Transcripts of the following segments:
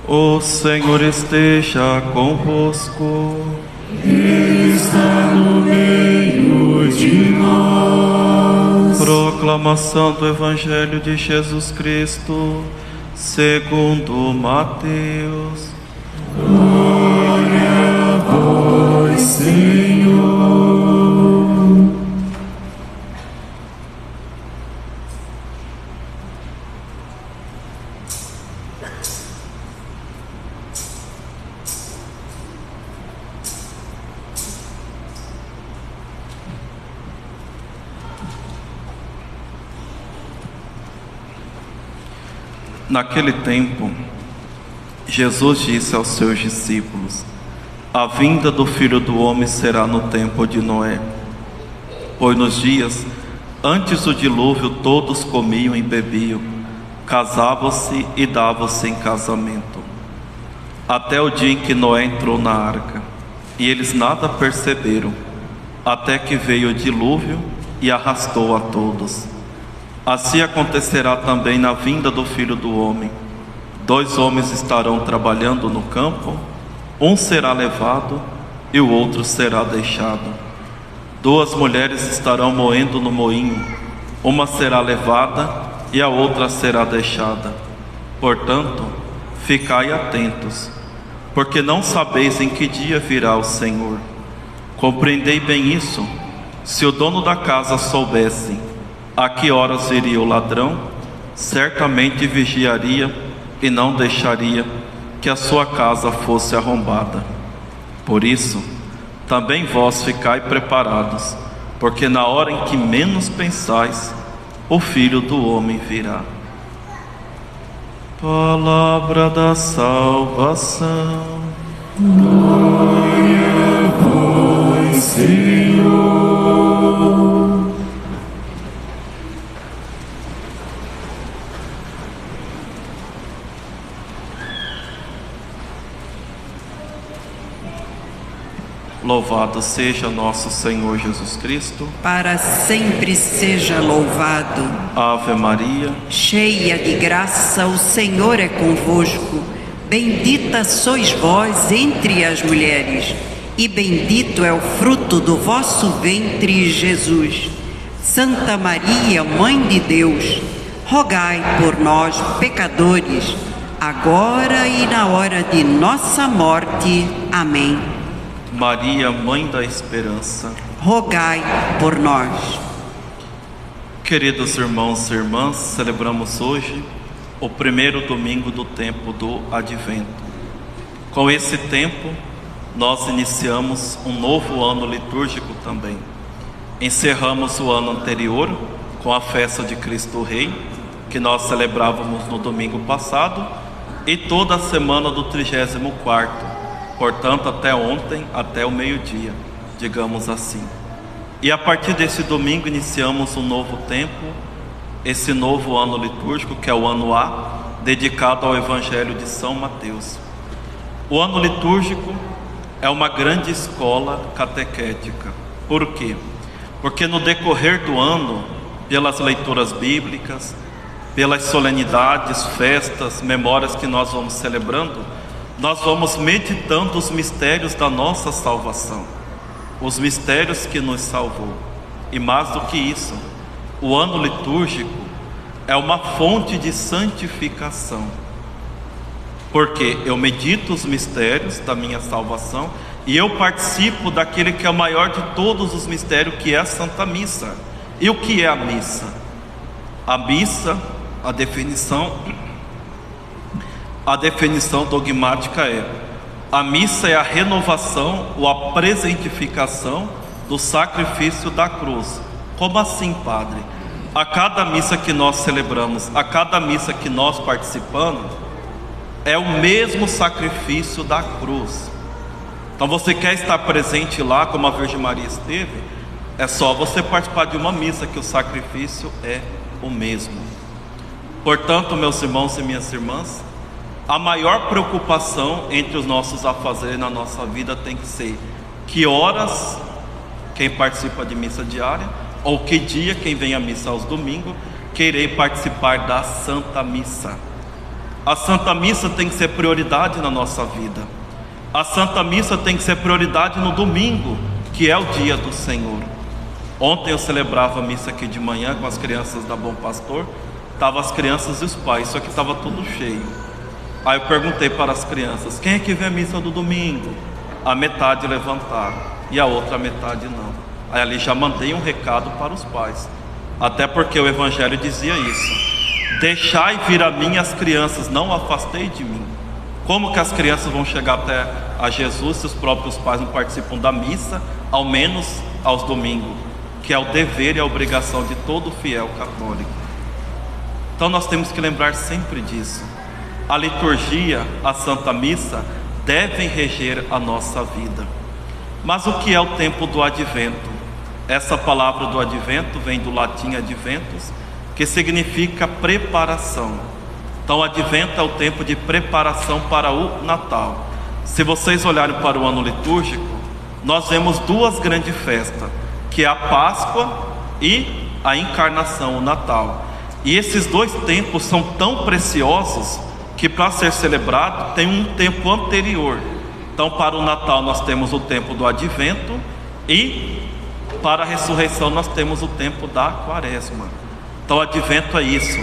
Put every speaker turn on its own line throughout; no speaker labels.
O Senhor esteja convosco.
Ele está no meio de nós.
Proclamação do Evangelho de Jesus Cristo segundo Mateus.
Glória a vós, Senhor.
Naquele tempo, Jesus disse aos seus discípulos: a vinda do Filho do Homem será no tempo de Noé. Pois nos dias antes do dilúvio todos comiam e bebiam, casavam-se e davam-se em casamento, até o dia em que Noé entrou na arca. E eles nada perceberam, até que veio o dilúvio e arrastou a todos. Assim acontecerá também na vinda do Filho do Homem. 2 homens estarão trabalhando no campo, um será levado e o outro será deixado. 2 mulheres estarão moendo no moinho, uma será levada e a outra será deixada. Portanto, ficai atentos, porque não sabeis em que dia virá o Senhor. Compreendei bem isso. Se o dono da casa soubesse a que horas viria o ladrão, certamente vigiaria e não deixaria que a sua casa fosse arrombada. Por isso, também vós ficai preparados, porque na hora em que menos pensais, o Filho do Homem virá. Palavra da salvação.
Glória a vós, Senhor.
Louvado seja nosso Senhor Jesus Cristo.
Para sempre seja louvado.
Ave Maria,
cheia de graça, o Senhor é convosco. Bendita sois vós entre as mulheres, e bendito é o fruto do vosso ventre, Jesus. Santa Maria, Mãe de Deus, rogai por nós, pecadores, agora e na hora de nossa morte. Amém.
Maria, Mãe da Esperança,
rogai por nós.
Queridos irmãos e irmãs, celebramos hoje o primeiro domingo do tempo do Advento. Com esse tempo, nós iniciamos um novo ano litúrgico também. Encerramos o ano anterior com a festa de Cristo Rei, que nós celebrávamos no domingo passado, e toda a semana do 34º. Portanto, até ontem, até o meio-dia, digamos assim. E a partir desse domingo iniciamos um novo tempo, esse novo ano litúrgico, que é o ano A, dedicado ao Evangelho de São Mateus. O ano litúrgico é uma grande escola catequética. Por quê? Porque no decorrer do ano, pelas leituras bíblicas, pelas solenidades, festas, memórias que nós vamos celebrando, nós vamos meditando os mistérios da nossa salvação, os mistérios que nos salvou. E mais do que isso, o ano litúrgico é uma fonte de santificação, porque eu medito os mistérios da minha salvação e eu participo daquele que é o maior de todos os mistérios, que é a Santa Missa. E o que é a missa? A missa, a definição dogmática é: a missa é a renovação ou a presentificação do sacrifício da cruz. Como assim, Padre? A cada missa que nós celebramos, a cada missa que nós participamos, é o mesmo sacrifício da cruz. Então você quer estar presente lá como a Virgem Maria esteve? É só você participar de uma missa que o sacrifício é o mesmo. Portanto, meus irmãos e minhas irmãs, a maior preocupação entre os nossos afazeres na nossa vida tem que ser: que horas quem participa de missa diária, ou que dia quem vem à missa aos domingos, querer participar da Santa Missa. A Santa Missa tem que ser prioridade na nossa vida. A Santa Missa tem que ser prioridade no domingo, que é o dia do Senhor. Ontem eu celebrava a missa aqui de manhã com as crianças da Bom Pastor. Estavam as crianças e os pais, só que estava tudo cheio. Aí eu perguntei para as crianças: quem é que vê a missa do domingo? A metade levantaram e a outra metade não. Aí ali já mandei um recado para os pais, até porque o Evangelho dizia isso: deixai vir a mim as crianças, não afastei de mim. Como que as crianças vão chegar até a Jesus se os próprios pais não participam da missa, ao menos aos domingos, que é o dever e a obrigação de todo fiel católico? Então nós temos que lembrar sempre disso. A liturgia, a Santa Missa devem reger a nossa vida. Mas o que é o tempo do Advento? Essa palavra do Advento vem do latim adventus, que significa preparação. Então Advento é o tempo de preparação para o Natal. Se vocês olharem para o ano litúrgico, nós vemos duas grandes festas, que é a Páscoa e a Encarnação, o Natal. E esses dois tempos são tão preciosos que, para ser celebrado, tem um tempo anterior. Então para o Natal nós temos o tempo do Advento, e para a ressurreição nós temos o tempo da Quaresma. Então o Advento é isso,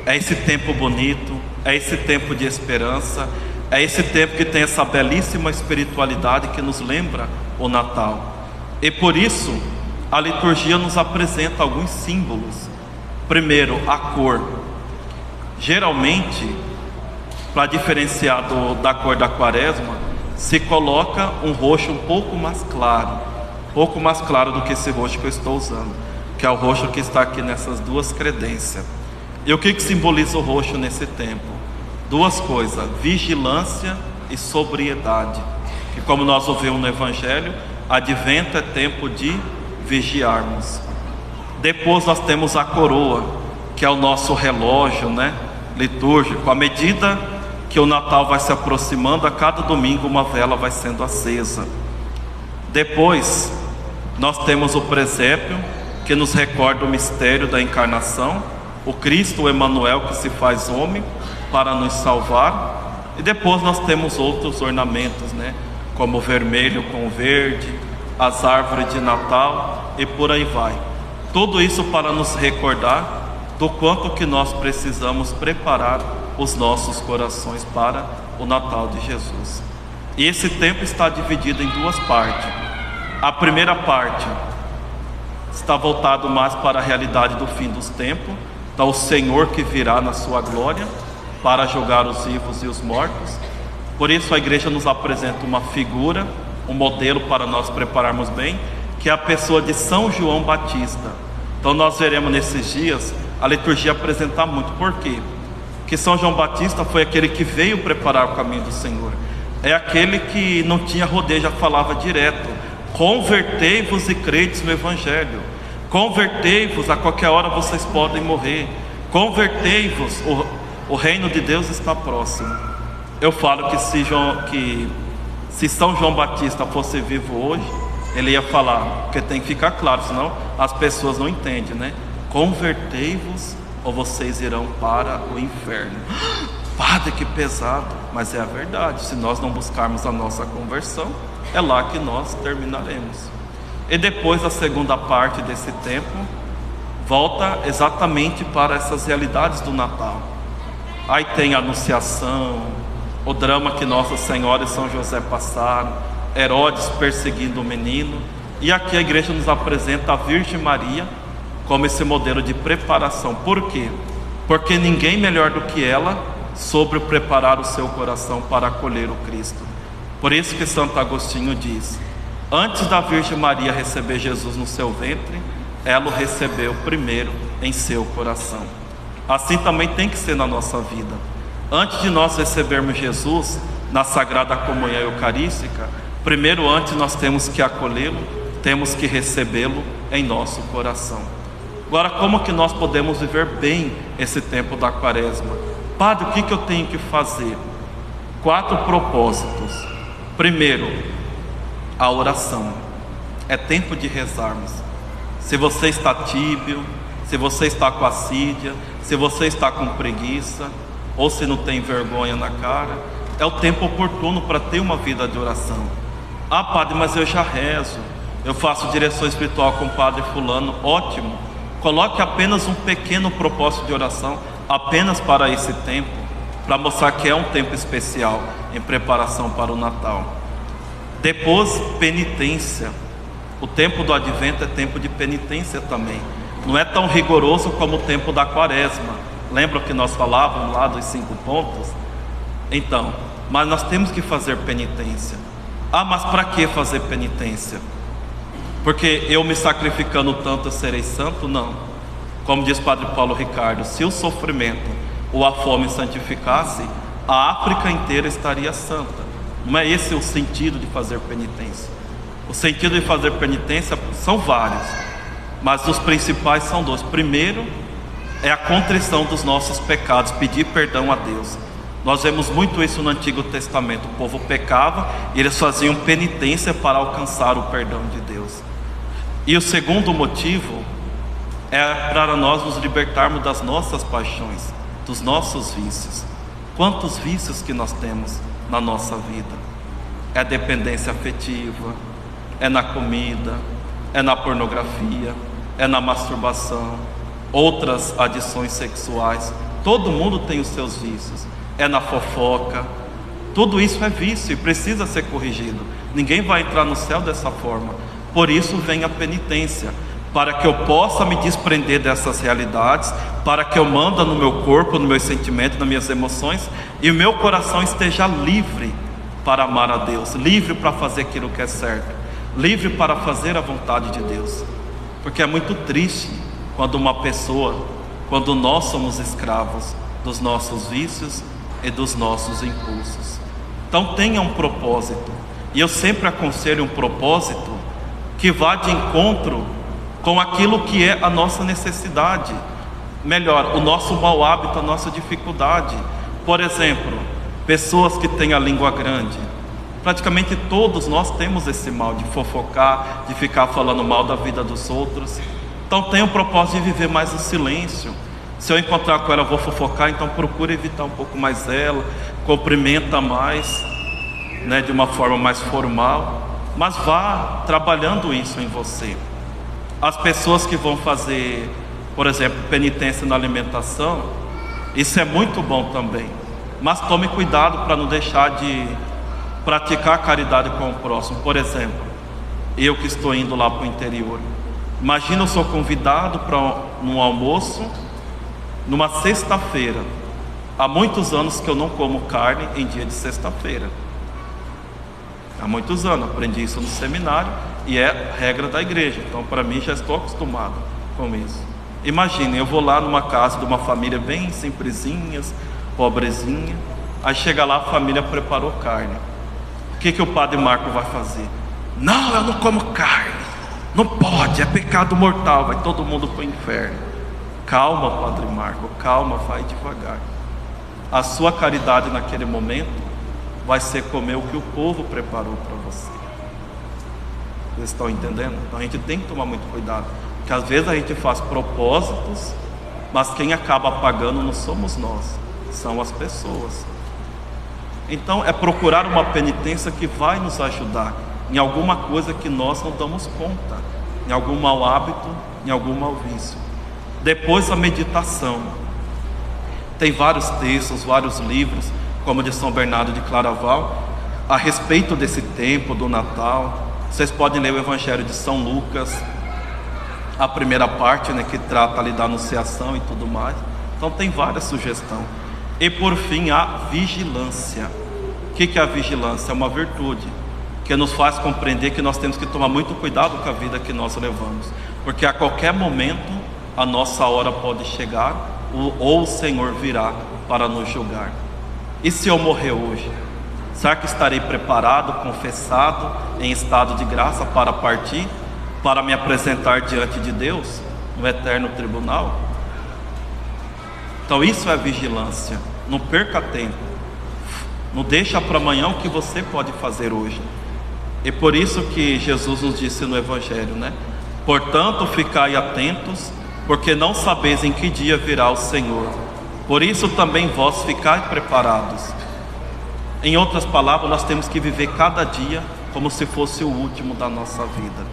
é esse tempo bonito, é esse tempo de esperança, é esse tempo que tem essa belíssima espiritualidade que nos lembra o Natal. E por isso a liturgia nos apresenta alguns símbolos. Primeiro, a cor. Geralmente, para diferenciar da cor da Quaresma, se coloca um roxo um pouco mais claro do que esse roxo que eu estou usando, que é o roxo que está aqui nessas duas credências. E o que simboliza o roxo nesse tempo? Duas coisas: vigilância e sobriedade, que, como nós ouvimos no Evangelho, Advento é tempo de vigiarmos. Depois nós temos a coroa, que é o nosso relógio, litúrgico. À medida que o Natal vai se aproximando, a cada domingo uma vela vai sendo acesa. Depois nós temos o presépio, que nos recorda o mistério da encarnação, o Cristo, o Emanuel, que se faz homem para nos salvar. E depois nós temos outros ornamentos, como o vermelho com o verde, as árvores de Natal e por aí vai. Tudo isso para nos recordar do quanto que nós precisamos preparar os nossos corações para o Natal de Jesus. E esse tempo está dividido em duas partes. A primeira parte está voltado mais para a realidade do fim dos tempos. Então o Senhor que virá na sua glória para julgar os vivos e os mortos. Por isso a igreja nos apresenta uma figura, um modelo para nós prepararmos bem, que é a pessoa de São João Batista. Então nós veremos nesses dias a liturgia apresentar muito. Por quê? Porque São João Batista foi aquele que veio preparar o caminho do Senhor. É aquele que não tinha rodeio, já falava direto: convertei-vos e credes no Evangelho. Convertei-vos, a qualquer hora vocês podem morrer. Convertei-vos, o reino de Deus está próximo. Eu falo que se São João Batista fosse vivo hoje, ele ia falar, porque tem que ficar claro, senão as pessoas não entendem, convertei-vos ou vocês irão para o inferno. Padre, que pesado. Mas é a verdade. Se nós não buscarmos a nossa conversão, é lá que nós terminaremos. E depois a segunda parte desse tempo volta exatamente para essas realidades do Natal. Aí tem a Anunciação, o drama que Nossa Senhora e São José passaram, Herodes perseguindo o menino. E aqui a igreja nos apresenta a Virgem Maria como esse modelo de preparação. Por quê? Porque ninguém melhor do que ela sobre preparar o seu coração para acolher o Cristo. Por isso que Santo Agostinho diz: antes da Virgem Maria receber Jesus no seu ventre, ela o recebeu primeiro em seu coração. Assim também tem que ser na nossa vida. Antes de nós recebermos Jesus na Sagrada Comunhão Eucarística, primeiro, antes nós temos que acolhê-lo, temos que recebê-lo em nosso coração. Agora, como que nós podemos viver bem esse tempo da Quaresma? Padre, o que eu tenho que fazer? 4 propósitos. Primeiro, a oração. É tempo de rezarmos. Se você está tíbio, se você está com assídia, se você está com preguiça, ou se não tem vergonha na cara. É o tempo oportuno para ter uma vida de oração. Ah, padre, mas eu já rezo, eu faço direção espiritual com o padre fulano. Ótimo, coloque apenas um pequeno propósito de oração apenas para esse tempo, para mostrar que é um tempo especial em preparação para o Natal. Depois, penitência. O tempo do Advento é tempo de penitência também. Não é tão rigoroso como o tempo da Quaresma. Lembra que nós falávamos lá dos 5 pontos? Então, mas nós temos que fazer penitência. Ah, mas para que fazer penitência? Porque eu me sacrificando tanto eu serei santo? Não. Como diz Padre Paulo Ricardo, se o sofrimento ou a fome santificasse, a África inteira estaria santa. Não é esse o sentido de fazer penitência. O sentido de fazer penitência são vários, mas os principais são 2. Primeiro é a contrição dos nossos pecados, pedir perdão a Deus. Nós vemos muito isso no Antigo Testamento. O povo pecava e eles faziam penitência para alcançar o perdão de Deus. E o segundo motivo é para nós nos libertarmos das nossas paixões, dos nossos vícios. Quantos vícios que nós temos na nossa vida? É dependência afetiva, é na comida, é na pornografia, é na masturbação, outras adições sexuais. Todo mundo tem os seus vícios. É na fofoca. Tudo isso é vício e precisa ser corrigido. Ninguém vai entrar no céu dessa forma. Por isso vem a penitência, para que eu possa me desprender dessas realidades, para que eu manda no meu corpo, nos meus sentimentos, nas minhas emoções, e o meu coração esteja livre para amar a Deus, livre para fazer aquilo que é certo, livre para fazer a vontade de Deus. Porque é muito triste quando nós somos escravos dos nossos vícios e dos nossos impulsos. Então tenha um propósito, e eu sempre aconselho um propósito que vá de encontro com aquilo que é a nossa necessidade, melhor, o nosso mau hábito, a nossa dificuldade. Por exemplo, pessoas que têm a língua grande. Praticamente todos nós temos esse mal de fofocar, de ficar falando mal da vida dos outros. Então tenha o propósito de viver mais o silêncio. Se eu encontrar com ela, eu vou fofocar, então procure evitar um pouco mais ela, cumprimenta mais, de uma forma mais formal, mas vá trabalhando isso em você. As pessoas que vão fazer, por exemplo, penitência na alimentação, isso é muito bom também, mas tome cuidado para não deixar de praticar a caridade com o próximo. Por exemplo, eu que estou indo lá para o interior, imagina, eu sou convidado para um almoço numa sexta-feira. Há muitos anos que eu não como carne em dia de sexta-feira. Há muitos anos, aprendi isso no seminário e é regra da igreja. Então para mim já estou acostumado com isso. Imagine, eu vou lá numa casa de uma família bem simplesinhas, pobrezinha. Aí chega lá, a família preparou carne. O que o padre Marco vai fazer? Não, eu não como carne. Não pode, é pecado mortal, vai todo mundo para o inferno. Calma, padre Marco, calma, vai devagar. A sua caridade naquele momento vai ser comer o que o povo preparou para você. Vocês estão entendendo? Então a gente tem que tomar muito cuidado, porque às vezes a gente faz propósitos, mas quem acaba pagando não somos nós, são as pessoas. Então é procurar uma penitência que vai nos ajudar em alguma coisa que nós não damos conta, em algum mau hábito, em algum mau vício. Depois a meditação. Tem vários textos, vários livros, como de São Bernardo de Claraval, a respeito desse tempo do Natal. Vocês podem ler o Evangelho de São Lucas, a primeira parte, que trata ali da anunciação e tudo mais. Então tem várias sugestões. E por fim, a vigilância. O que é a vigilância? É uma virtude que nos faz compreender que nós temos que tomar muito cuidado com a vida que nós levamos, porque a qualquer momento a nossa hora pode chegar, ou o Senhor virá para nos julgar. E se eu morrer hoje, será que estarei preparado, confessado, em estado de graça para partir, para me apresentar diante de Deus, no eterno tribunal? Então isso é vigilância. Não perca tempo, não deixa para amanhã o que você pode fazer hoje. E por isso que Jesus nos disse no Evangelho, Portanto, ficai atentos, porque não sabeis em que dia virá o Senhor. Por isso também vós ficai preparados. Em outras palavras, nós temos que viver cada dia como se fosse o último da nossa vida.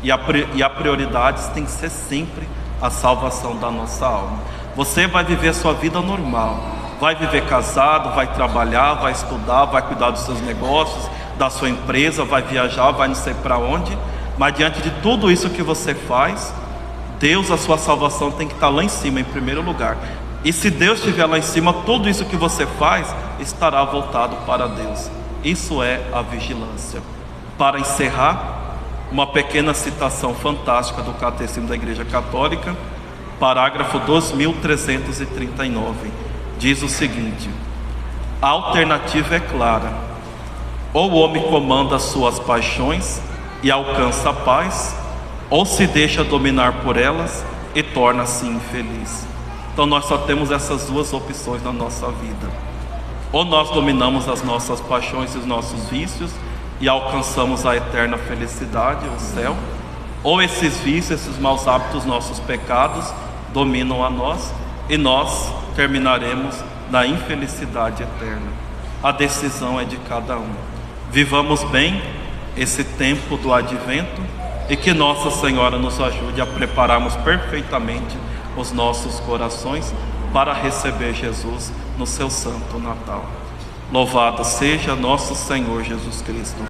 E a prioridade tem que ser sempre a salvação da nossa alma. Você vai viver a sua vida normal, vai viver casado, vai trabalhar, vai estudar, vai cuidar dos seus negócios, da sua empresa, vai viajar, vai não sei para onde. Mas diante de tudo isso que você faz, Deus, a sua salvação tem que estar lá em cima, em primeiro lugar. E se Deus estiver lá em cima, tudo isso que você faz estará voltado para Deus. Isso é a vigilância. Para encerrar, uma pequena citação fantástica do Catecismo da Igreja Católica, parágrafo 2339, diz o seguinte: a alternativa é clara. Ou o homem comanda as suas paixões e alcança a paz, ou se deixa dominar por elas e torna-se infeliz. Então nós só temos essas duas opções na nossa vida: ou nós dominamos as nossas paixões e os nossos vícios e alcançamos a eterna felicidade, o céu, ou esses vícios, esses maus hábitos, nossos pecados dominam a nós e nós terminaremos na infelicidade eterna. A decisão é de cada um. Vivamos bem esse tempo do advento e que Nossa Senhora nos ajude a prepararmos perfeitamente os nossos corações para receber Jesus no seu santo Natal. Louvado seja nosso Senhor Jesus Cristo.